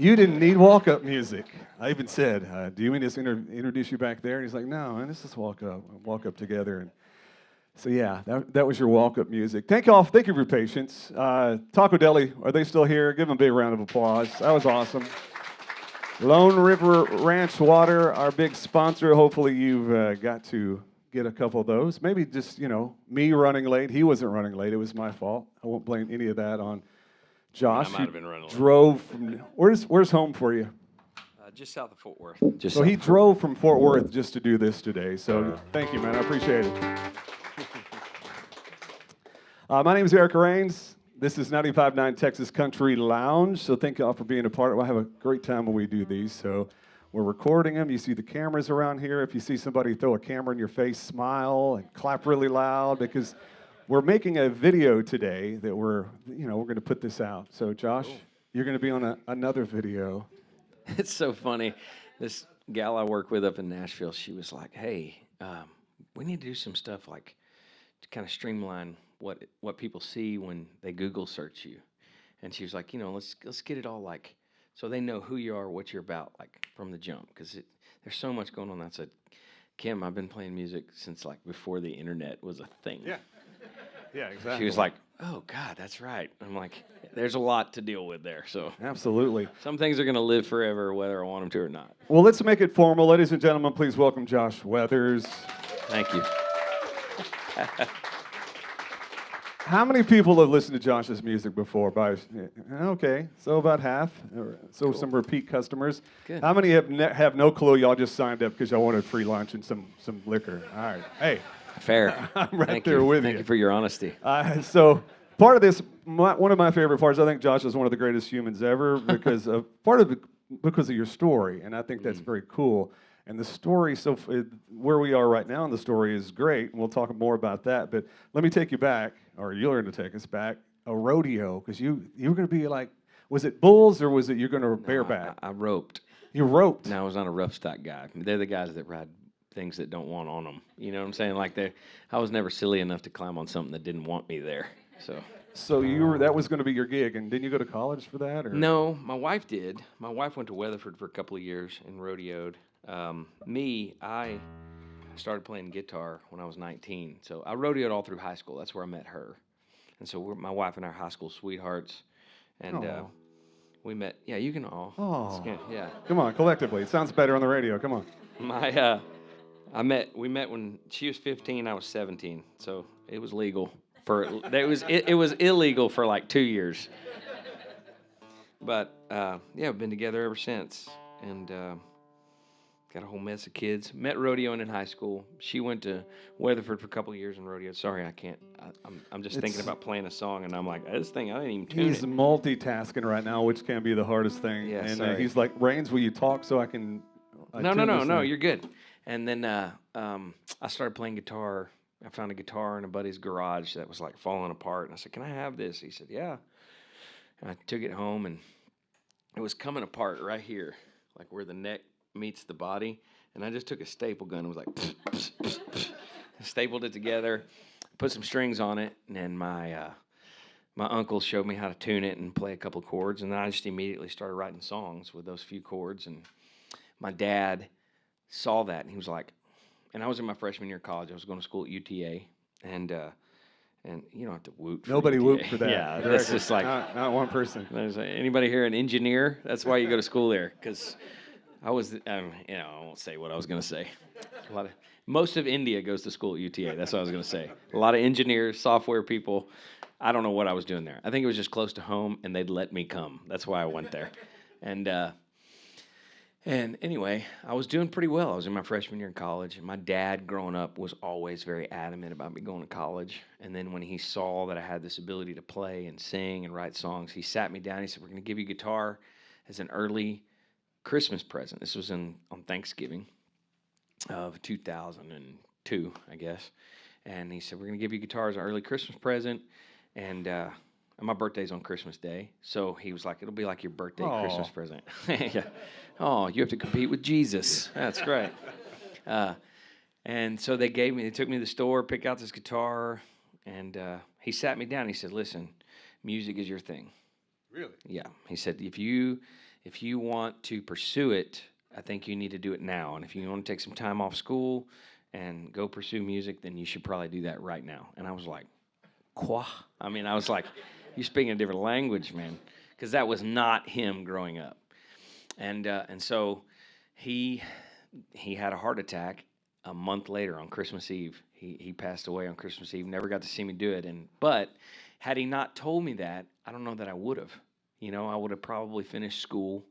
You didn't need walk-up music. I even said, "Do you mean to introduce you back there?" And he's like, "No, man, let's just walk up together." And so yeah, that was your walk-up music. Thank you all. Thank you for your patience. Taco Deli, are they still here? Give them a big round of applause. That was awesome. Lone River Ranch Water, our big sponsor. Hopefully you've got to get a couple of those. Maybe just me running late. He wasn't running late. It was my fault. I won't blame any of that on Josh. I might have been running late. Drove from where's home for you? Just south of Fort Worth. So he drove from Fort Worth just to do this today. So thank you, man. I appreciate it. My name is Eric Rains. This is 95.9 Texas Country Lounge. So thank you all for being a part of it. I have a great time when we do these. So we're recording them. You see the cameras around here. If you see somebody throw a camera in your face, smile and clap really loud because we're making a video today that we're going to put this out. So Josh, you're going to be on another video. It's so funny. This gal I work with up in Nashville, she was like, "Hey, we need to do some stuff like to kind of streamline what people see when they Google search you." And she was like, let's get it all like so they know who you are, what you're about, like from the jump, because there's so much going on. I said, "Kim, I've been playing music since like before the internet was a thing." Yeah, exactly. She was like, "Oh God, that's right." I'm like, "There's a lot to deal with there." So absolutely, some things are going to live forever, whether I want them to or not. Well, let's make it formal, ladies and gentlemen. Please welcome Josh Weathers. Thank you. How many people have listened to Josh's music before? Okay, so about half. So cool. Some repeat customers. Good. How many have no clue? Y'all just signed up because y'all wanted free lunch and some liquor. All right. Hey. Fair. I'm right there with you. Thank you for your honesty. So part of this, one of my favorite parts, I think Josh is one of the greatest humans ever because of your story, and I think that's very cool. And the story, where we are right now in the story is great, and we'll talk more about that. But let me take you back, or you're going to take us back, a rodeo, because you were going to be like, was it bulls or was it you're going to bareback? I roped. You roped? No, I was not a rough stock guy. They're the guys that ride things that don't want on them. You know what I'm saying? Like I was never silly enough to climb on something that didn't want me there. So that was going to be your gig, and didn't you go to college for that? Or? No, my wife did. My wife went to Weatherford for a couple of years and rodeoed. I started playing guitar when I was 19. So I rodeoed all through high school. That's where I met her. And so my wife and I are high school sweethearts. And we met. Yeah, you can all. Oh. Yeah. Come on, collectively. It sounds better on the radio. Come on. We met when she was 15, I was 17. So it was legal it was illegal for like 2 years. But we've been together ever since. And got a whole mess of kids. Met rodeoing in high school. She went to Weatherford for a couple of years and rodeoed. Sorry, I can't. I'm just thinking about playing a song, and I'm like, this thing, I didn't even tune it. He's multitasking right now, which can be the hardest thing. Yeah, and he's like, Rains, will you talk so I can... No, you're good. And then I started playing guitar. I found a guitar in a buddy's garage that was like falling apart. And I said, "Can I have this?" He said, "Yeah." And I took it home, and it was coming apart right here, like where the neck meets the body. And I just took a staple gun and was like, pss, pss, pss, stapled it together, put some strings on it. And then my uncle showed me how to tune it and play a couple of chords. And then I just immediately started writing songs with those few chords. And my dad saw that, and he was like, and I was in my freshman year of college. I was going to school at UTA, and you don't have to whoop for Nobody UTA. whooped for that. Yeah, that's just like... Not one person. Anybody here an engineer? That's why you go to school there, because I was, I won't say what I was going to say. Most of India goes to school at UTA. That's what I was going to say. A lot of engineers, software people. I don't know what I was doing there. I think it was just close to home, and they'd let me come. That's why I went there. And anyway, I was doing pretty well. I was in my freshman year in college, and my dad, growing up, was always very adamant about me going to college. And then when he saw that I had this ability to play and sing and write songs, he sat me down. He said, "We're going to give you guitar as an early Christmas present." This was on Thanksgiving of 2002, I guess. And he said, "We're going to give you guitar as an early Christmas present." And my birthday's on Christmas Day. So he was like, "It'll be like your birthday Christmas present." Yeah. Oh, you have to compete with Jesus. That's great. And so they took me to the store, pick out this guitar, and he sat me down. He said, "Listen, music is your thing." Really? Yeah. He said, if you if you want to pursue it, I think you need to do it now. And if you want to take some time off school and go pursue music, then you should probably do that right now. And I was like, Qua? I mean, I was like, you're speaking a different language, man. Because that was not him growing up. And so he had a heart attack a month later on Christmas Eve. He passed away on Christmas Eve. Never got to see me do it. But had he not told me that, I don't know that I would have. You know, I would have probably finished school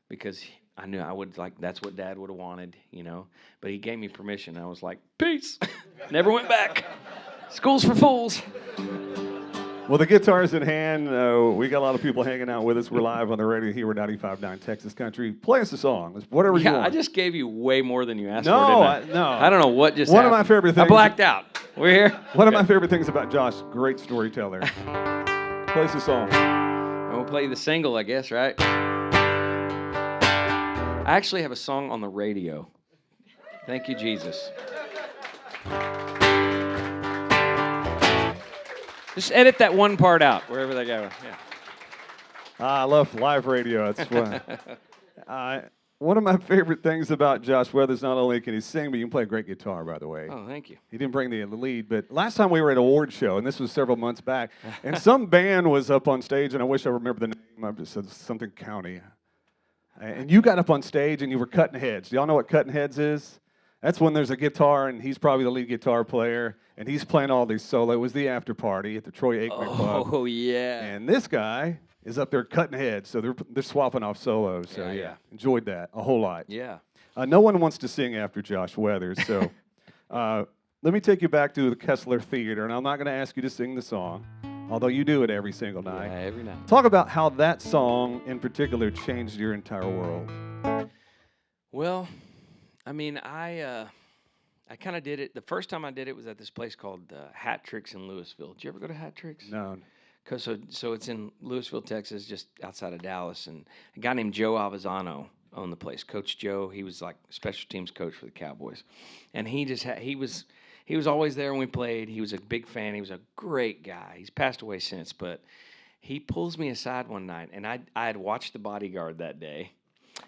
because I knew I would, like, that's what Dad would have wanted, you know. But he gave me permission. I was like, peace. Never went back. School's for fools. Well, the guitar's in hand. We got a lot of people hanging out with us. We're live on the radio here at 95.9 Texas Country. Play us a song, whatever you want. I just gave you way more than you asked for, No, didn't I? no. I don't know what just One happened. of my favorite things. I blacked out. We're here. One of my favorite things about Josh, great storyteller. Play us a song. I'm going to play you the single, I guess, right? I actually have a song on the radio. Thank you, Jesus. Just edit that one part out, wherever they go. Yeah. I love live radio. That's one of my favorite things about Josh Weathers. Not only can he sing, but you can play a great guitar, by the way. Oh, thank you. He didn't bring the lead, but last time we were at an award show, and this was several months back, and some band was up on stage, and I wish I remember the name. I just said something county. And you got up on stage, and you were cutting heads. Do y'all know what cutting heads is? That's when there's a guitar, and he's probably the lead guitar player, and he's playing all these solo. It was the after party at the Troy Aikman Club. Oh, yeah. And this guy is up there cutting heads, so they're swapping off solos. So yeah, enjoyed that a whole lot. Yeah. No one wants to sing after Josh Weathers, so let me take you back to the Kessler Theater, and I'm not going to ask you to sing the song, although you do it every single night. Yeah, every night. Talk about how that song in particular changed your entire world. Well, I mean, I kind of did it. The first time I did it was at this place called Hat Tricks in Louisville. Did you ever go to Hat Tricks? No. So it's in Louisville, Texas, just outside of Dallas, and a guy named Joe Avizano owned the place. Coach Joe, he was like special teams coach for the Cowboys, and he was always there when we played. He was a big fan. He was a great guy. He's passed away since, but he pulls me aside one night, and I had watched The Bodyguard that day,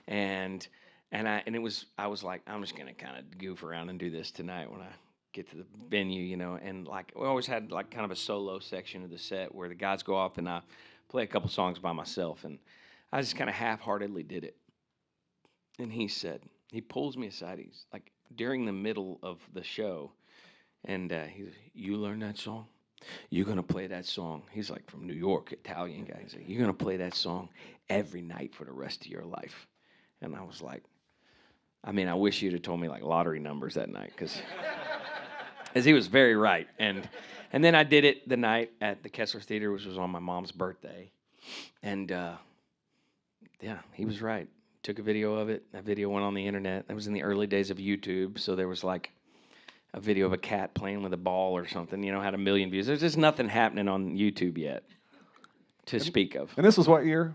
and I was like, I'm just gonna kind of goof around and do this tonight when I get to the venue, you know. And like we always had like kind of a solo section of the set where the guys go off and I play a couple songs by myself, and I just kind of half-heartedly did it. And he pulls me aside. He's like during the middle of the show, and he's like, you learn that song? You're gonna play that song. He's like from New York, Italian guy. He's like, you're gonna play that song every night for the rest of your life. And I was like, I mean, I wish you'd have told me like lottery numbers that night, because he was very right. And then I did it the night at the Kessler Theater, which was on my mom's birthday. And yeah, he was right. Took a video of it. That video went on the internet. That was in the early days of YouTube, so there was like a video of a cat playing with a ball or something, you know, had 1 million views. There's just nothing happening on YouTube yet to speak of. And this was what year?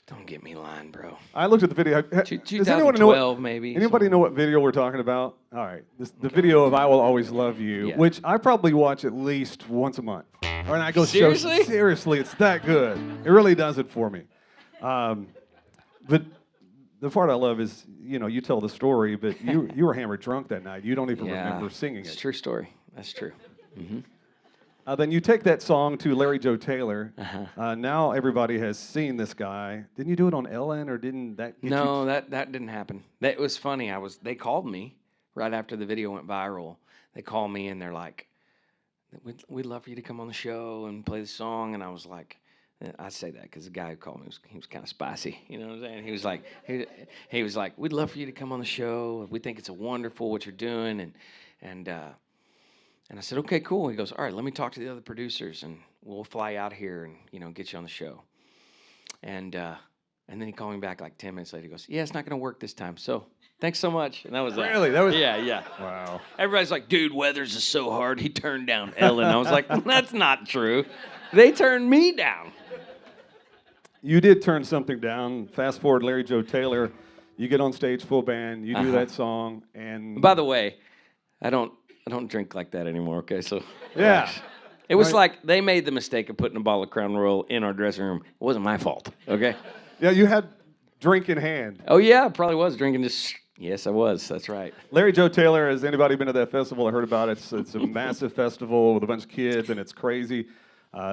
Don't get me lying, bro. I looked at the video. Does 2012, maybe. Anybody know what video we're talking about? All right. The video of I Will Always Love You, Yeah. which I probably watch at least once a month. Or and I go, Seriously? Seriously, it's that good. It really does it for me. But the part I love is, you know, you tell the story, but you were hammered drunk that night. You don't even remember singing It's a it. true story. That's true. Mm-hmm. Then you take that song to Larry Joe Taylor. Uh-huh. Now everybody has seen this guy. Didn't you do it on Ellen, or didn't that get No, that didn't happen. That was funny. They called me right after the video went viral. They called me and they're like, "We'd love for you to come on the show and play the song." And I was like, I say that because the guy who called me he was kind of spicy. You know what I'm saying? He was like, "We'd love for you to come on the show. We think it's wonderful what you're doing." And I said, "Okay, cool." He goes, "All right, let me talk to the other producers, and we'll fly out here and, you know, get you on the show." And then he called me back like 10 minutes later. He goes, "Yeah, it's not going to work this time. So thanks so much." And that was that. Really? That was Yeah. Wow. Everybody's like, "Dude, Weathers is so hard. He turned down Ellen." I was like, "That's not true. They turned me down." You did turn something down. Fast forward, Larry Joe Taylor. You get on stage, full band. You do that song, and By the way, I don't drink like that anymore. Okay, so yeah. it was Right. like they made the mistake of putting a bottle of Crown Royal in our dressing room. It wasn't my fault. Okay. Yeah, you had drink in hand. Oh, yeah, I probably was drinking this. Yes, I was. That's right. Larry Joe Taylor, has anybody been to that festival? I heard about it. It's a massive festival with a bunch of kids, and it's crazy.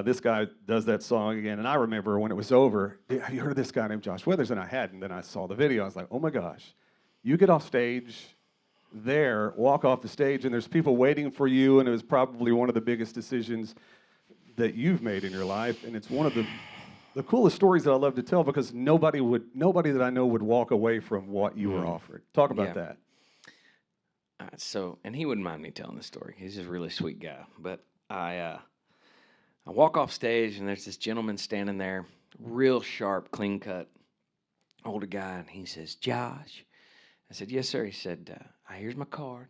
This guy does that song again, and I remember when it was over, have you heard of this guy named Josh Withers? And I hadn't. Then I saw the video. I was like, oh my gosh, you get off stage there, walk off the stage, and there's people waiting for you, and it was probably one of the biggest decisions that you've made in your life, and it's one of the coolest stories that I love to tell because nobody that I know would walk away from what you were offered. Talk about that. And he wouldn't mind me telling this story. He's just a really sweet guy. But I walk off stage, and there's this gentleman standing there, real sharp, clean cut, older guy, and he says, "Josh." I said, "Yes, sir." He said, "Here's my card.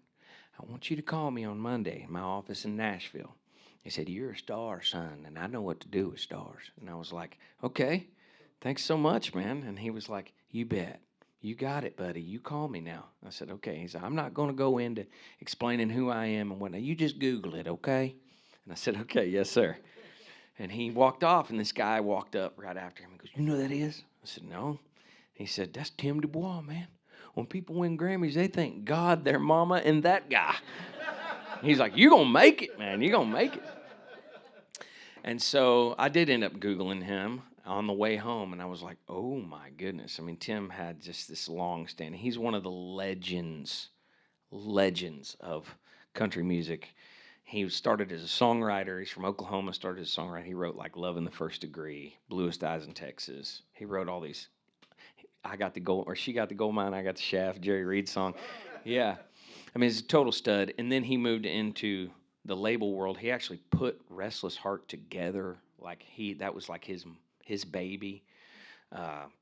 I want you to call me on Monday in my office in Nashville." He said, "You're a star, son, and I know what to do with stars." And I was like, "Okay, thanks so much, man." And he was like, "You bet. You got it, buddy. You call me now." I said, "Okay." He said, "I'm not going to go into explaining who I am and whatnot. You just Google it, okay?" And I said, "Okay, yes, sir." And he walked off, and this guy walked up right after him and goes, "You know who that is?" I said, "No." He said, "That's Tim Dubois, man. When people win Grammys, they thank God, their mama, and that guy." He's like, "You're going to make it, man. You're going to make it." And so I did end up Googling him on the way home, and I was like, oh, my goodness. I mean, Tim had just this long standing. He's one of the legends of country music. He started as a songwriter. He's from Oklahoma, started as a songwriter. He wrote like Love in the First Degree, Bluest Eyes in Texas. He wrote all these. I got the gold, or she got the gold mine, I got the shaft, Jerry Reed song. Yeah. I mean, he's a total stud. And then he moved into the label world. He actually put Restless Heart together. Like that was like his baby.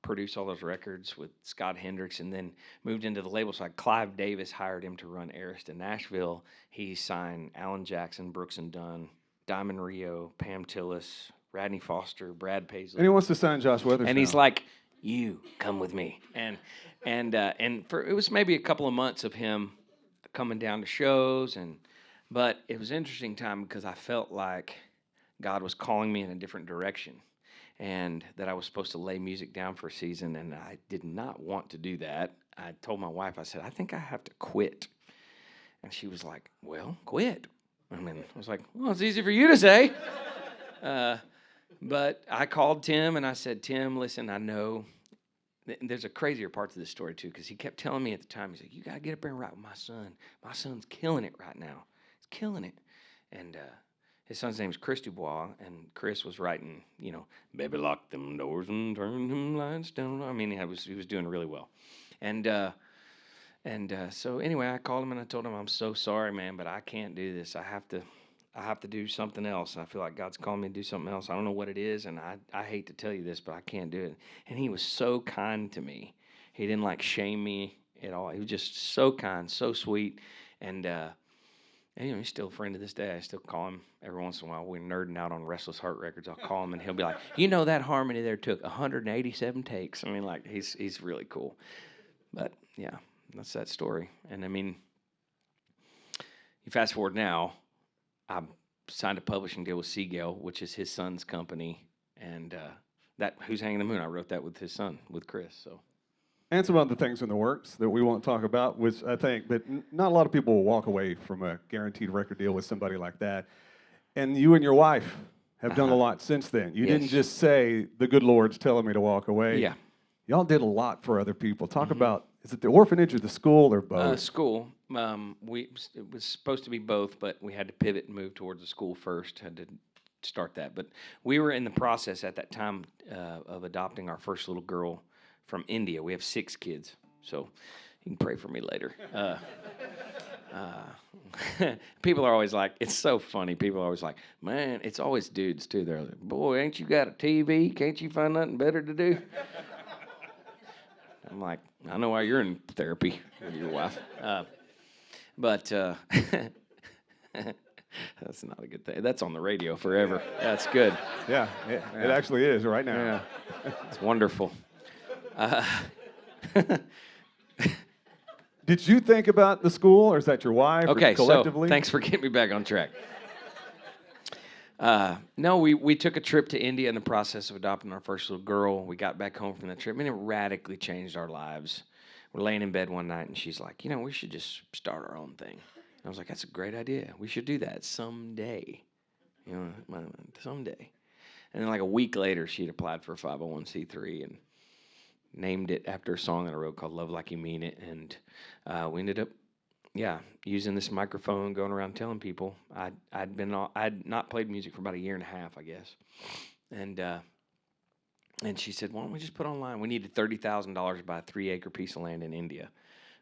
Produced all those records with Scott Hendricks, and then moved into the label. So like Clive Davis hired him to run Arista Nashville. He signed Alan Jackson, Brooks and Dunn, Diamond Rio, Pam Tillis, Radney Foster, Brad Paisley. And he wants to sign Josh Withers. And he's like, "You come with me." And for it was maybe a couple of months of him coming down to shows, but it was an interesting time because I felt like God was calling me in a different direction, and that I was supposed to lay music down for a season, and I did not want to do that. I told my wife, I said, "I think I have to quit." And she was like, "Well, quit." I mean, I was like, "Well, it's easy for you to say." But I called Tim, and I said, "Tim, listen, I know." There's a crazier part to this story, too, because he kept telling me at the time, he's like, "You got to get up there and write with my son. My son's killing it right now. He's killing it." And his son's name is Chris Dubois, and Chris was writing, "Baby, lock them doors and turn them lights down." I mean, he was doing really well. And so anyway, I called him, and I told him, "I'm so sorry, man, but I can't do this. I have to do something else. I feel like God's calling me to do something else. I don't know what it is, and I hate to tell you this, but I can't do it." And he was so kind to me. He didn't shame me at all. He was just so kind, so sweet, and he's still a friend to this day. I still call him every once in a while. We're nerding out on Restless Heart records. I'll call him, and he'll be like, "That harmony there took 187 takes." I mean, he's really cool. But yeah, that's that story. And I mean, you fast forward now. I signed a publishing deal with Seagale, which is his son's company, and that Who's Hanging the Moon, I wrote that with his son, with Chris. So, and some other things in the works that we won't talk about, which I think, but not a lot of people will walk away from a guaranteed record deal with somebody like that. And you and your wife have done a lot since then. You didn't just say, "The good Lord's telling me to walk away." Yeah. Y'all did a lot for other people. Talk about, is it the orphanage or the school or both? School. It was supposed to be both, but we had to pivot and move towards the school first. Had to start that. But we were in the process at that time of adopting our first little girl from India. We have 6 kids, so you can pray for me later. People are always like, it's so funny. People are always like, man, it's always dudes too. They're like, "Boy, ain't you got a TV? Can't you find nothing better to do?" I'm like, I know why you're in therapy with your wife. But that's not a good thing. That's on the radio forever. That's good. Yeah, it actually is right now. Yeah. It's wonderful. Did you think about the school, or is that your wife? Okay, or collectively? so thanks for getting me back on track. No, we took a trip to India in the process of adopting our first little girl. We got back home from that trip, and it radically changed our lives. We're laying in bed one night, and she's like, we should just start our own thing. And I was like, that's a great idea. We should do that someday. Someday. And then like a week later, she'd applied for a 501c3 and named it after a song that I wrote called Love Like You Mean It. And we ended up, using this microphone, going around telling people. I'd not played music for about a year and a half, I guess. And she said, why don't we just put online? We needed $30,000 to buy a 3-acre piece of land in India.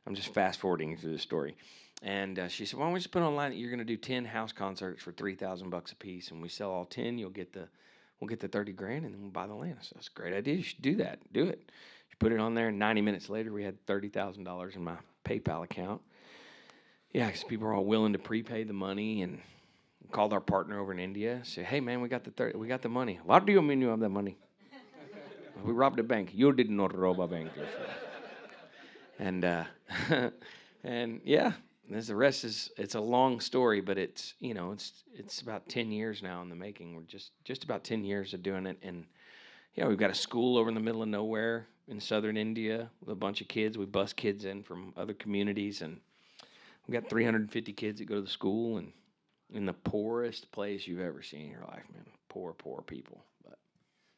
I'm just fast forwarding through the story. And she said, why don't we just put online that you're going to do 10 house concerts for $3,000 a piece, and we sell all 10, we'll get the 30 grand, and then we'll buy the land. So that's a great idea. You should do that. Do it. She put it on there, and 90 minutes later, we had $30,000 in my PayPal account. Yeah, because people were all willing to prepay the money, and called our partner over in India. Said, hey man, we got the money. What do you mean you have the money? We robbed a bank. You did not rob a bank. And and yeah, the rest is, it's a long story, but it's it's about 10 years now in the making. We're just about 10 years of doing it, and we've got a school over in the middle of nowhere in southern India with a bunch of kids. We bus kids in from other communities, and we got 350 kids that go to the school, and in the poorest place you've ever seen in your life, man. Poor people. But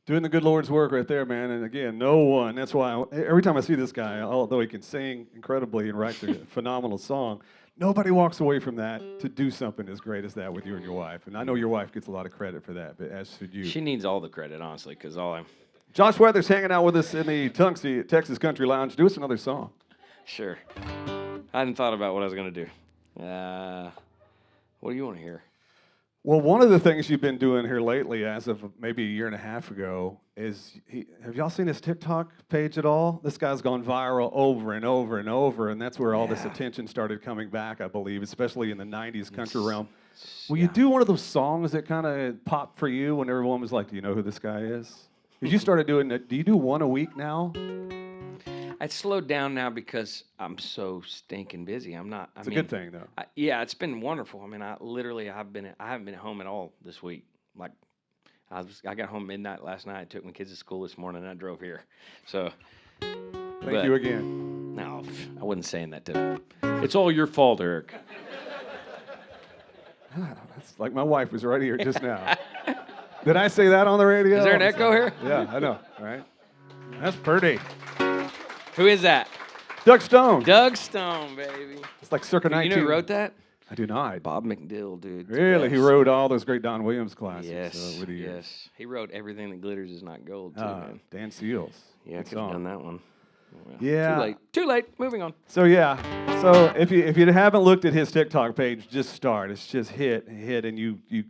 Doing the good Lord's work right there, man. And again, no one. That's why every time I see this guy, although he can sing incredibly and writes a phenomenal song, nobody walks away from that to do something as great as that with you and your wife. And I know your wife gets a lot of credit for that, but as should you. She needs all the credit, honestly, because Josh Weathers hanging out with us in the Tunksy Texas Country Lounge. Do us another song. Sure. I hadn't thought about what I was going to do. What do you want to hear? Well, one of the things you've been doing here lately, as of maybe a year and a half ago, is have y'all seen his TikTok page at all? This guy's gone viral over and over and over, and that's where all this attention started coming back, I believe, especially in the 90s country realm. Will you do one of those songs that kind of popped for you when everyone was like, do you know who this guy is? Because you started doing it. Do you do one a week now? I slowed down now because I'm so stinking busy. It's a good thing, though. It's been wonderful. I mean, I haven't been home at all this week. Like, I got home midnight last night. I took my kids to school this morning, and I drove here. So, thank you again. No, I wasn't saying that to them. It's all your fault, Eric. That's like my wife was right here just now. Did I say that on the radio? Is there an echo here? Yeah, I know. All right. That's pretty. Who is that? Doug Stone. Doug Stone, baby. It's like circa 19. You know who wrote that? I do not. Bob McDill, dude. Really? He wrote all those great Don Williams classics. Yes, yes. He wrote Everything That Glitters Is Not Gold, too, man. Dan Seals. Yeah, I could have done that one. Well, yeah. Too late. Moving on. So, if you haven't looked at his TikTok page, just start. It's just hit, and you I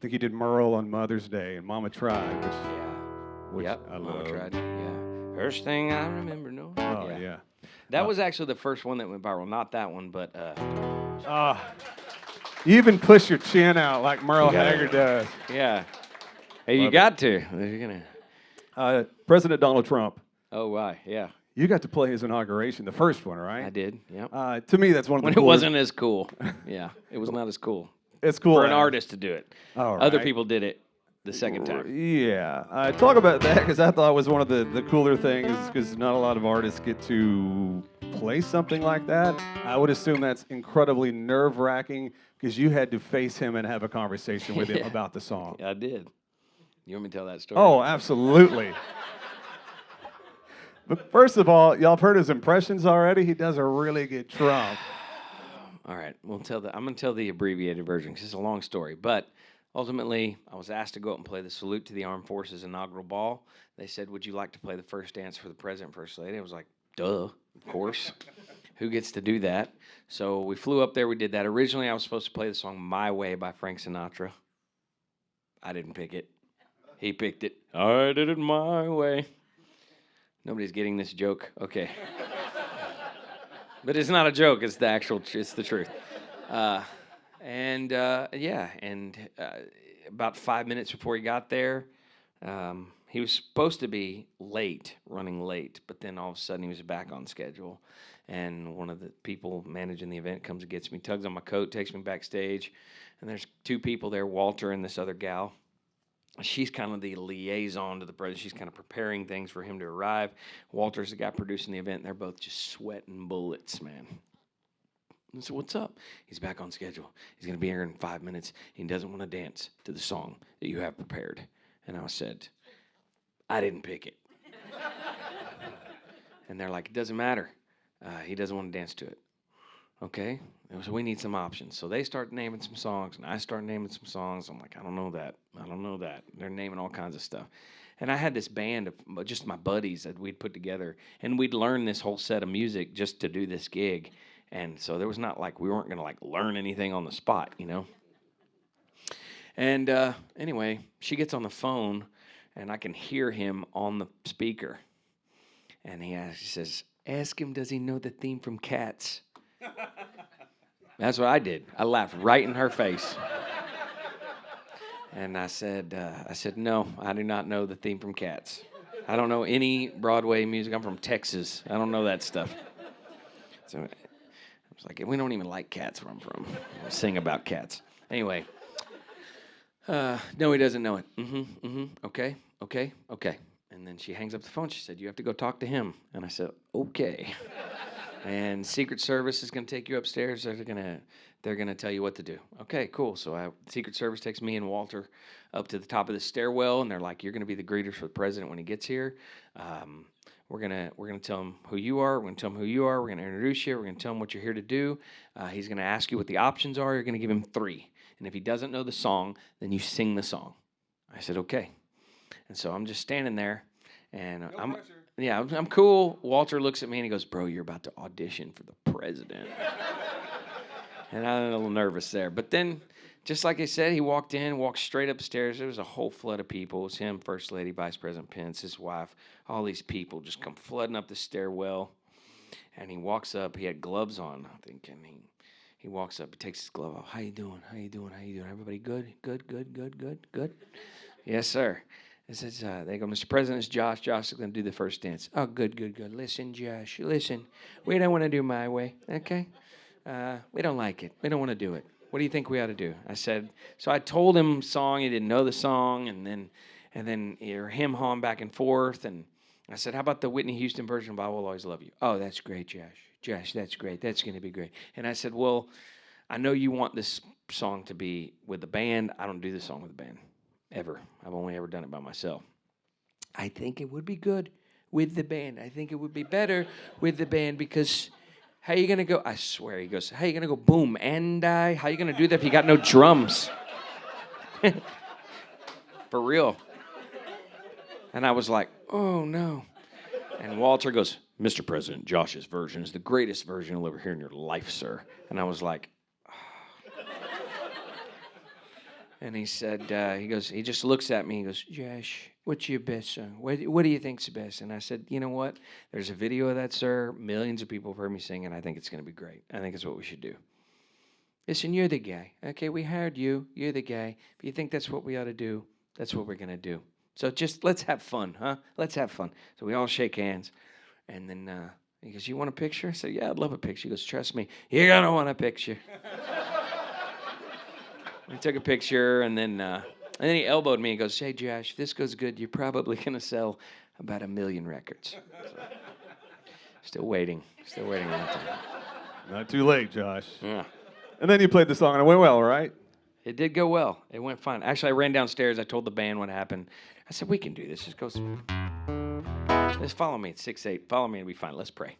think he did Merle on Mother's Day and Mama Tried, which I love. Mama Tried, yeah. First thing I remember knowing. Oh, yeah. That was actually the first one that went viral. Not that one, but... you even push your chin out like Merle Haggard does. Yeah. Hey, you got to. You're gonna. President Donald Trump. Oh, why? Yeah. You got to play his inauguration, the first one, right? I did, yeah. To me, that's one of the When it wasn't as cool. Yeah, it was not as cool. It's cool. For an artist to do it. All right. Other people did it the second time. Yeah. Talk about that, because I thought it was one of the cooler things, because not a lot of artists get to play something like that. I would assume that's incredibly nerve-wracking, because you had to face him and have a conversation with him about the song. I did. You want me to tell that story? Oh, absolutely. But first of all, y'all have heard his impressions already. He does a really good Trump. All right, I'm going to tell the abbreviated version because it's a long story. But ultimately, I was asked to go up and play the Salute to the Armed Forces inaugural ball. They said, would you like to play the first dance for the President and First Lady? I was like, duh, of course. Who gets to do that? So we flew up there. We did that. Originally, I was supposed to play the song My Way by Frank Sinatra. I didn't pick it. He picked it. I did it my way. Nobody's getting this joke. Okay. But it's not a joke. It's the truth. And about 5 minutes before he got there, he was supposed to be running late, but then all of a sudden he was back on schedule. And one of the people managing the event comes and gets me, tugs on my coat, takes me backstage. And there's two people there, Walter and this other gal. She's kind of the liaison to the president. She's kind of preparing things for him to arrive. Walter's the guy producing the event, and they're both just sweating bullets, man. I said, what's up? He's back on schedule. He's going to be here in 5 minutes. He doesn't want to dance to the song that you have prepared. And I said, I didn't pick it. And they're like, it doesn't matter. He doesn't want to dance to it. Okay, so we need some options. So they start naming some songs, and I start naming some songs. I'm like, I don't know that. I don't know that. They're naming all kinds of stuff. And I had this band of just my buddies that we'd put together, and we'd learn this whole set of music just to do this gig. And so there was not like, we weren't going to like learn anything on the spot, you know. And anyway, she gets on the phone, and I can hear him on the speaker. And he says, ask him, does he know the theme from Cats? That's what I did. I laughed right in her face. And I said, no, I do not know the theme from Cats. I don't know any Broadway music. I'm from Texas. I don't know that stuff. So I was like, we don't even like cats where I'm from. We'll sing about cats. Anyway, no, he doesn't know it. Okay. And then she hangs up the phone. She said, you have to go talk to him. And I said, okay. And Secret Service is going to take you upstairs. They're going to tell you what to do. Okay, cool. So Secret Service takes me and Walter up to the top of the stairwell, and they're like, "You're going to be the greeters for the president when he gets here. We're gonna tell him who you are. We're going to tell him who you are. We're going to introduce you. We're going to tell him what you're here to do. He's going to ask you what the options are. You're going to give him 3, and if he doesn't know the song, then you sing the song." I said, "Okay." And so I'm just standing there, and I'm cool. Walter looks at me and he goes, "Bro, you're about to audition for the president." And I'm a little nervous there. But then, just like I said, he walked straight upstairs. There was a whole flood of people. It was him, First Lady, Vice President Pence, his wife, all these people just come flooding up the stairwell. And he walks up. He had gloves on, I think. And he walks up. He takes his glove off. How you doing? How you doing? How you doing? Everybody good? Good? Yes, sir. It says, they go, "Mr. President, it's Josh. Josh is going to do the first dance." "Oh, good. Listen, Josh, listen. We don't want to do my way, okay? We don't like it. We don't want to do it. What do you think we ought to do?" I said, so I told him song. He didn't know the song, and then you're him-hawing back and forth. And I said, "How about the Whitney Houston version of I Will Always Love You?" "Oh, that's great, Josh. Josh, that's great. That's going to be great." And I said, "Well, I know you want this song to be with the band. I don't do this song with the band. Ever. I've only ever done it by myself. I think it would be good with the band. I think it would be better with the band because how you going to go?" I swear, he goes, "How you going to go boom and die? How you going to do that if you got no drums?" For real. And I was like, oh, no. And Walter goes, "Mr. President, Josh's version is the greatest version you'll ever hear in your life, sir." And I was like, and he said, he just looks at me. He goes, "Josh, what's your best song? What do you think's the best?" And I said, "You know what? There's a video of that, sir. Millions of people have heard me sing, and I think it's going to be great. I think it's what we should do. Listen, you're the guy. Okay, we hired you. You're the guy. If you think that's what we ought to do, that's what we're going to do. So just let's have fun, huh? Let's have fun." So we all shake hands. And then he goes, "You want a picture?" I said, "Yeah, I'd love a picture." He goes, "Trust me, you're going to want a picture." We took a picture, and then he elbowed me. He goes, "Hey, Josh, if this goes good, you're probably going to sell about 1 million records." So, still waiting on that time. Not too late, Josh. Yeah. And then you played the song, and it went well, right? It did go well. It went fine. Actually, I ran downstairs. I told the band what happened. I said, "We can do this. Just follow me at 6'8". Follow me and we'll be fine. Let's pray."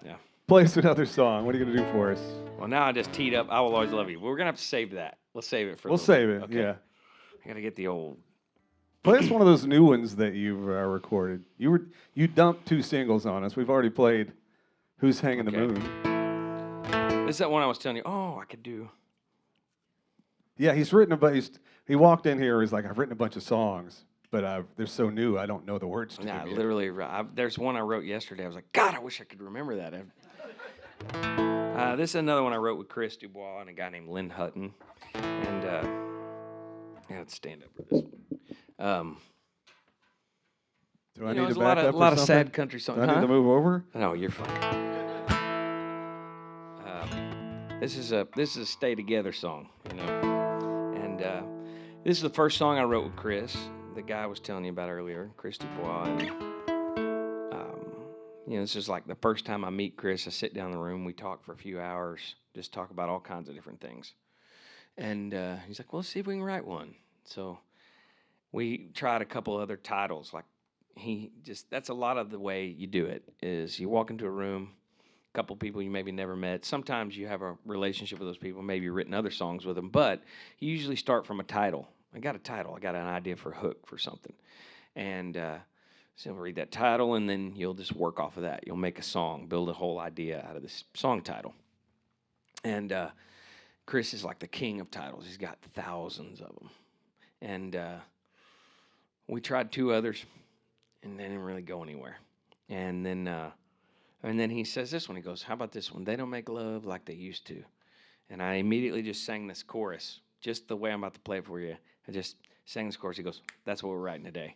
Yeah. Play us another song. What are you going to do for us? Well, now I just teed up I Will Always Love You. We're going to have to save that. Let's save it for We'll save it, okay. yeah. I got to get the old. Play us one of those new ones that you've recorded. You dumped 2 singles on us. We've already played Who's Hanging the Moon. This is that one I was telling you, I could do. Yeah, he walked in here, he's like, "I've written a bunch of songs, but they're so new, I don't know the words to Nah, them yet." literally, there's one I wrote yesterday. I was like, God, I wish I could remember that. This is another one I wrote with Chris Dubois and a guy named Lynn Hutton. And I got to stand up for this one. Um, Do I you know, need there's to back up a lot or of something? sad country songs. Do I need to move over? No, you're fine. This is a Stay Together song, you know. And this is the first song I wrote with Chris, the guy I was telling you about earlier, Chris Dubois. And, you know, this is like the first time I meet Chris. I sit down in the room, we talk for a few hours, just talk about all kinds of different things. And he's like, well, let's see if we can write one. So we tried a couple other titles. Like that's a lot of the way you do it, is you walk into a room, couple people you maybe never met. Sometimes you have a relationship with those people, maybe you've written other songs with them, but you usually start from a title. I got a title. I got an idea for a hook for something. And so you'll read that title, and then you'll just work off of that. You'll make a song, build a whole idea out of this song title. And Chris is like the king of titles. He's got thousands of them. And we tried two others, and they didn't really go anywhere. And then he says this one. He goes, how about this one? They don't make love like they used to. And I immediately just sang this chorus, just the way I'm about to play it for you. I just sang this chorus. He goes, that's what we're writing today.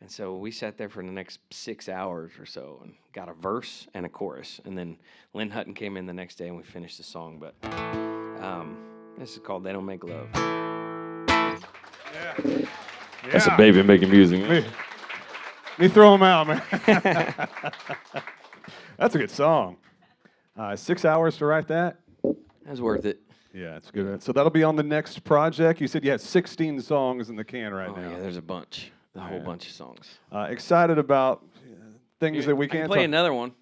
And so we sat there for the next 6 hours or so and got a verse and a chorus. And then Lynn Hutton came in the next day and we finished the song. But this is called They Don't Make Love. Yeah. That's a baby making music. Me throw them out, man. That's a good song. 6 hours to write that? That's worth it. Yeah, it's good. So that'll be on the next project. You said you had 16 songs in the can right now. Yeah, there's a bunch. A whole bunch of songs. Excited about things that we can't play another one.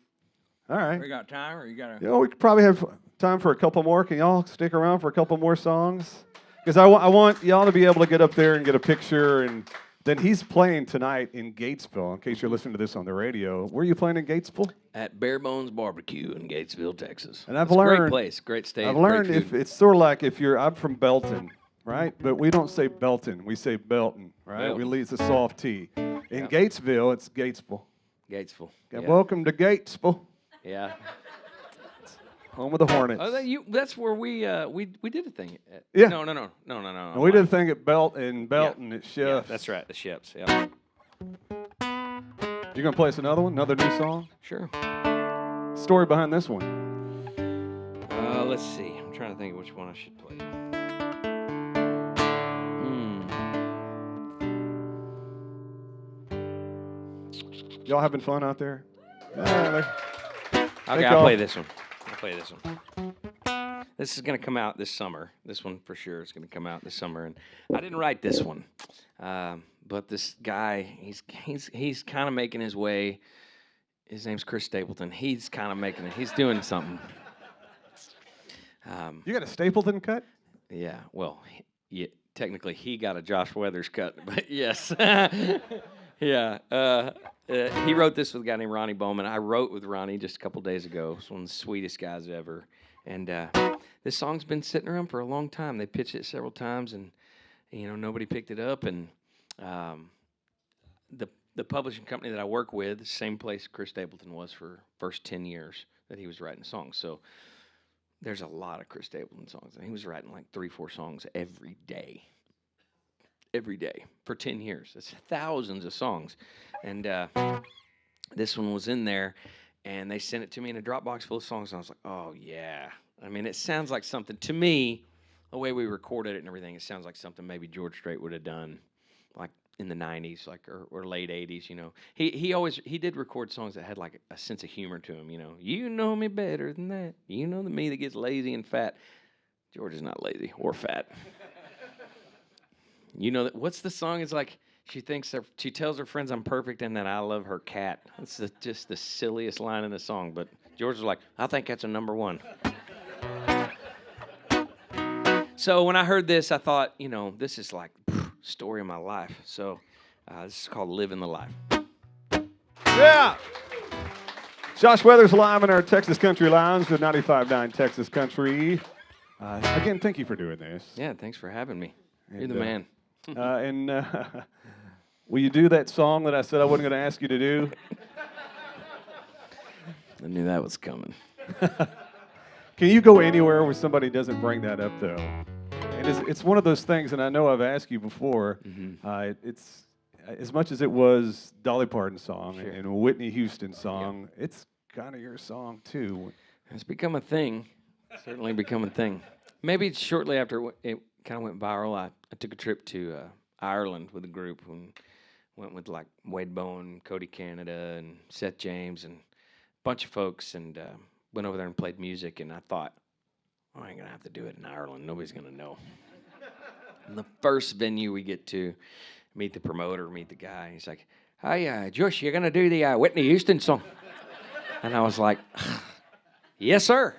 All right. We got time, or you got to? You know, we could probably have time for a couple more. Can y'all stick around for a couple more songs? Because I want y'all to be able to get up there and get a picture. And then he's playing tonight in Gatesville, in case you're listening to this on the radio. Where are you playing in Gatesville? At Bare Bones Barbecue in Gatesville, Texas. And I've It's learned, a great place, great stage. I've learned great if food. it's sort of like I'm from Belton, right? But we don't say Belton, we say Belton, right? Belton. We leave a soft T. In Gatesville, it's Gatesville. Gatesville. Yeah, Yeah. Welcome to Gatesville, Yeah. home of the Hornets. Oh, that's where we did a thing. Yeah. No. And we did a thing at Belton at Chef's. Yeah, that's right, the Chefs. Yeah. You gonna play us another one, another new song? Sure. Story behind this one. Let's see. I'm trying to think of which one I should play. Y'all having fun out there? Okay, Take I'll off. play this one. This is going to come out this summer. This one for sure is going to come out this summer. And I didn't write this one, but this guy, he's kind of making his way. His name's Chris Stapleton. He's kind of making it. He's doing something. You got a Stapleton cut? Yeah. Well, technically he got a Josh Weathers cut, but yes. Yeah. He wrote this with a guy named Ronnie Bowman. I wrote with Ronnie just a couple days ago. He's one of the sweetest guys ever. And this song's been sitting around for a long time. They pitched it several times, and nobody picked it up. And the publishing company that I work with, the same place Chris Stapleton was for first 10 years that he was writing songs. So there's a lot of Chris Stapleton songs, and he was writing like 3-4 songs every day for 10 years. That's thousands of songs. And this one was in there, and they sent it to me in a Dropbox full of songs, and I was like, oh, yeah. I mean, it sounds like something, to me, the way we recorded it and everything, it sounds like something maybe George Strait would have done, like in the 90s, like or late 80s, He did record songs that had like a sense of humor to them, You know me better than that. You know the me that gets lazy and fat. George is not lazy or fat. You know that. What's the song? It's like she tells her friends I'm perfect and that I love her cat. That's just the silliest line in the song. But George was like, I think that's a number one. So when I heard this, I thought, this is like story of my life. So this is called Living the Life. Yeah. Josh Weathers live in our Texas Country Lounge with 95.9 Texas Country. Again, thank you for doing this. Yeah, thanks for having me. You're And, the man. Will you do that song that I said I wasn't going to ask you to do? I knew that was coming. Can you go anywhere where somebody doesn't bring that up, though? And it's one of those things, and I know I've asked you before. Mm-hmm. as much as it was Dolly Parton's song Sure. and a Whitney Houston song, it's kind of your song too. It's become a thing. Certainly become a thing. Maybe shortly after it kind of went viral, I took a trip to Ireland with a group and went with like Wade Bowen, Cody Canada, and Seth James, and a bunch of folks, and went over there and played music. And I thought, oh, I ain't gonna have to do it in Ireland. Nobody's gonna know. And the first venue we get to, meet the promoter, meet the guy. He's like, "Hi, Josh, you're gonna do the Whitney Houston song?" And I was like, "Yes, sir.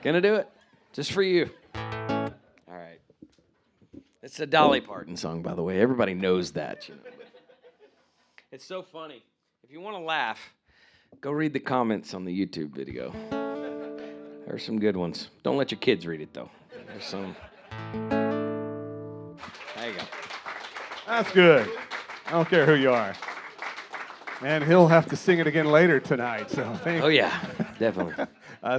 Gonna do it, just for you." All right. It's a Dolly Parton song, by the way. Everybody knows that. You know. It's so funny. If you want to laugh, go read the comments on the YouTube video. There's some good ones. Don't let your kids read it, though. There's some. There you go. That's good. I don't care who you are. And he'll have to sing it again later tonight. So Oh, yeah, definitely.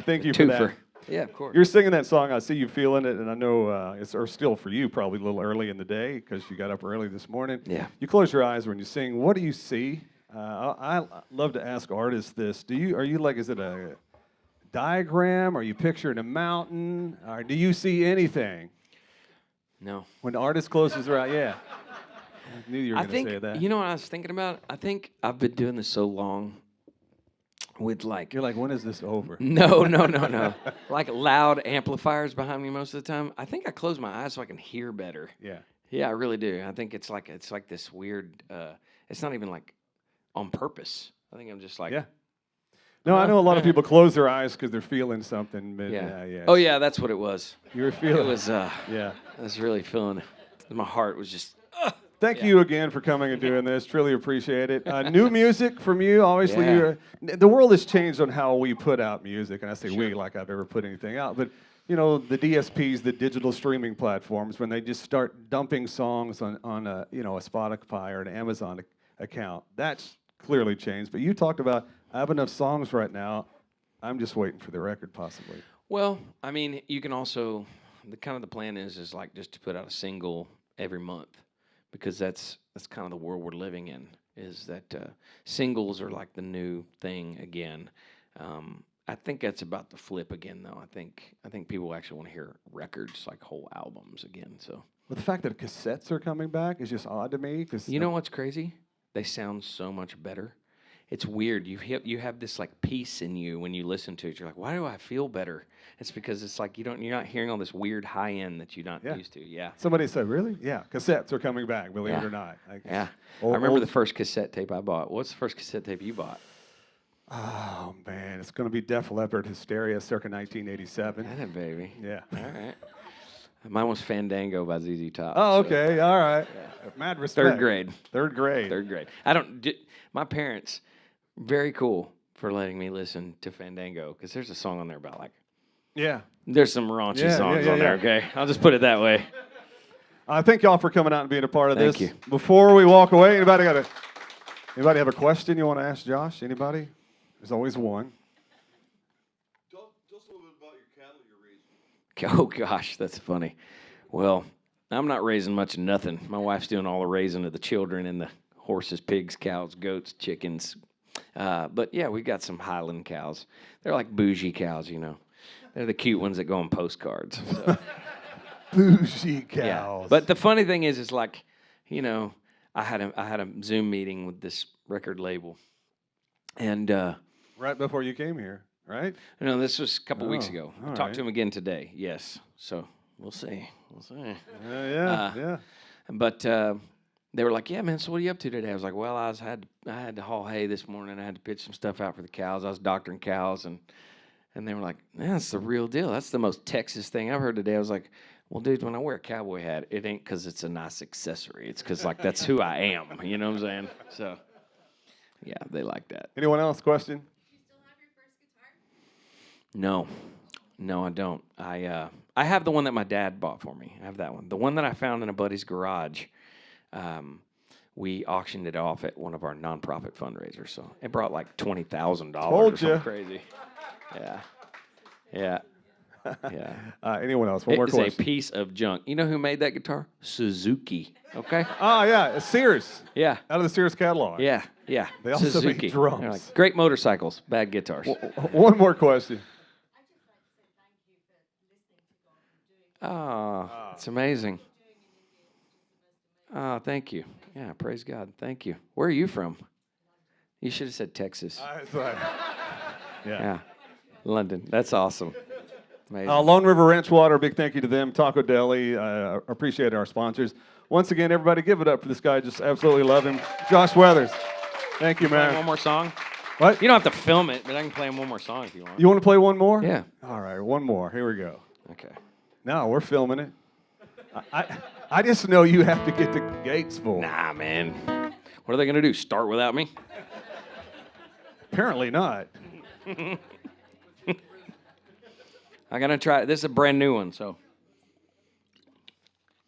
thank you for that. Twofer. Yeah, of course. You're singing that song. I see you feeling it, and I know it's or still for you probably a little early in the day because you got up early this morning. Yeah. You close your eyes when you sing. What do you see? I love to ask artists this. Are you like? Is it a diagram? Are you picturing a mountain? Or do you see anything No. when the artist closes their eyes? Yeah. I knew you were I going to think, say that. you know what I was thinking about? I think I've been doing this so long with like, You're like, when is this over? no, like loud amplifiers behind me most of the time. I think I close my eyes so I can hear better. Yeah. Yeah, I really do. I think it's like this weird, it's not even like on purpose. I think I'm just like, Yeah. No, I know a lot of people close their eyes because they're feeling something. But, yeah. yeah. Oh, yeah, that's what it was. You were It feeling was, Yeah. I was really feeling it. My heart was just, Thank you again for coming and doing this. Truly appreciate it. New music from you. Obviously, Yeah. the world has changed on how we put out music, and I say we like I've ever put anything out. But you know, the DSPs, the digital streaming platforms, when they just start dumping songs on a a Spotify or an Amazon account, that's clearly changed. But you talked about I have enough songs right now. I'm just waiting for the record, possibly. well, I mean, you can also, the plan is like just to put out a single every month. Because that's kind of the world we're living in, is that singles are like the new thing again. I think that's about to flip again, though. I think people actually want to hear records, like whole albums again. So But the fact that cassettes are coming back is just odd to me. Because you know what's crazy? They sound so much better. It's weird. You have this like peace in you when you listen to it. You're like, why do I feel better? It's because it's like you're not hearing all this weird high end that you're not used to. Yeah. Somebody said, really? Yeah, cassettes are coming back, believe it Yeah. or not. Yeah. Old- I remember old- the first cassette tape I bought. What's the first cassette tape you bought? Oh, man, it's going to be Def Leppard Hysteria circa 1987. That baby. Yeah. All right. Mine was Fandango by ZZ Top. Oh, so okay, all right. Mad respect. Third grade. Third grade. Third grade. My parents, very cool for letting me listen to Fandango because there's a song on there about like, Yeah. there's some raunchy Yeah, songs yeah, on there, yeah. okay? I'll just put it that way. Thank y'all for coming out and being a part of Thank this. you. Before we walk away, anybody have a question you want to ask Josh? Anybody? There's always one. Tell us a little bit about your cattle you're raising. Oh, gosh, that's funny. Well, I'm not raising much of nothing. My wife's doing all the raising of the children and the horses, pigs, cows, goats, chickens. But, yeah, we got some Highland cows. They're like bougie cows, you know. They're the cute ones that go on postcards. So. Bougie cows. Yeah. But the funny thing is like, you know, I had a Zoom meeting with this record label, and right before you came here, right? this was a couple weeks Oh, ago. I all talked right. to him again today. Yes, so we'll see. Yeah. But they were like, "Yeah, man. So what are you up to today?" I was like, "Well, I had to haul hay this morning. I had to pitch some stuff out for the cows. I was doctoring cows, and they were like, "Man, that's the real deal. That's the most Texas thing I've heard today." I was like, "Well, dude, when I wear a cowboy hat, it ain't because it's a nice accessory. It's because like that's who I am. You know what I'm saying?" So, yeah, they like that. Anyone else? Question? Do you still have your first guitar? No, I don't. I have the one that my dad bought for me. I have that one. The one that I found in a buddy's garage. We auctioned it off at one of our nonprofit fundraisers. So it brought like $20,000 or Told ya. something crazy. Yeah. Yeah. Anyone else? One more It's a question. piece of junk. You know who made that guitar? Suzuki. Okay. Oh, yeah, Sears. Yeah. Out of the Sears catalog. Yeah. Yeah. They also make Suzuki. drums. They're like, great motorcycles, bad guitars. One more question. Oh, it's amazing. Oh, thank you. Yeah, praise God. Thank you. Where are you from? You should have said Texas. Yeah. London. That's awesome. Amazing. Lone River Ranch Water, big thank you to them. Taco Deli, appreciate our sponsors. Once again, everybody give it up for this guy. Just absolutely love him. Josh Weathers. Thank you, Play man. one more song? What? You don't have to film it, but I can play him one more song if you want. You want to play one more? Yeah. All right, one more. Here we go. Okay. No, we're filming it. I just know you have to get to Gatesville. Nah, man. What are they going to do? Start without me? Apparently not. I'm going to try it. This is a brand new one, so.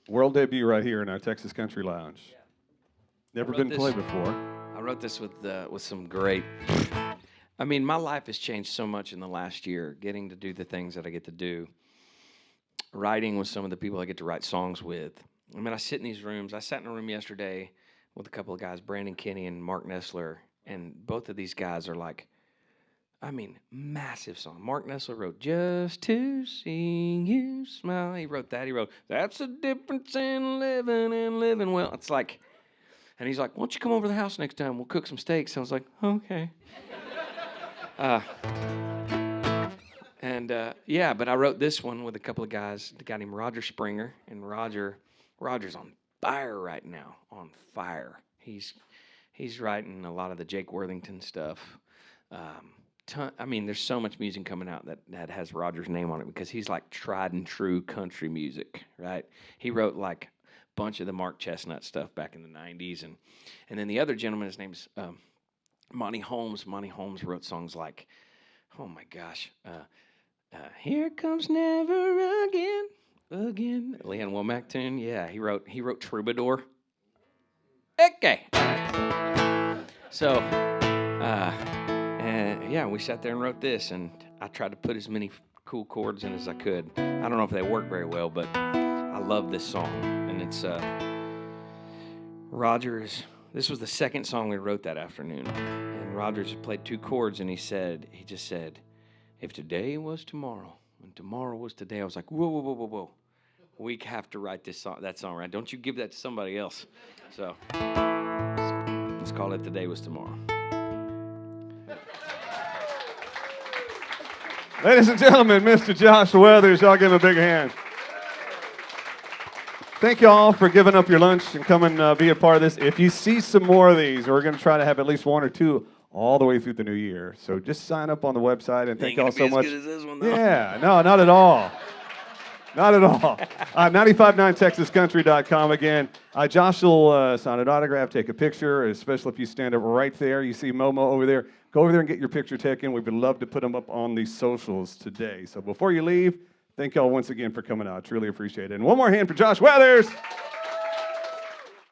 World debut right here in our Texas Country Lounge. Never wrote been this- played before. I wrote this with some great. I mean, my life has changed so much in the last year. Getting to do the things that I get to do, writing with some of the people I get to write songs with. I mean, I sit in these rooms. I sat in a room yesterday with a couple of guys, Brandon Kinney and Mark Nessler, and both of these guys are like, I mean, massive song. Mark Nessler wrote "Just to See You Smile." He wrote that. He wrote "That's the difference in living and living well." It's like. And he's like, "Why don't you come over to the house next time? We'll cook some steaks." I was like, "Okay." Yeah, but I wrote this one with a couple of guys. A guy named Roger Springer, and Roger's on fire right now. On fire. He's writing a lot of the Jake Worthington stuff. I mean, there's so much music coming out that has Roger's name on it because he's like tried and true country music, right? He wrote like bunch of the Mark Chestnut stuff back in the 90s. And then the other gentleman, his name's Monty Holmes. Monty Holmes wrote songs like, oh my gosh, Here Comes Never Again. Leanne Womack tune. Yeah, he wrote Troubadour. Okay. So, yeah, we sat there and wrote this, and I tried to put as many cool chords in as I could. I don't know if they work very well, but I love this song. And it's this was the second song we wrote that afternoon. And Rogers played two chords, and he just said, if today was tomorrow and tomorrow was today, I was like, whoa. We have to write that song, right? Don't you give that to somebody else. So let's call it Today Was Tomorrow. Ladies and gentlemen, Mr. Josh Weathers, y'all give him a big hand. Thank you all for giving up your lunch and coming be a part of this. If you see some more of these, we're going to try to have at least one or two all the way through the new year. So just sign up on the website, and thank you all so much. Ain't gonna be as good as this one, though. Yeah, no, not at all. Not at all. 959texascountry.com again. Josh will sign an autograph, take a picture, especially if you stand up right there. You see Momo over there. Go over there and get your picture taken. We would love to put them up on the socials today. So before you leave, thank y'all once again for coming out. Truly appreciate it. And one more hand for Josh Weathers.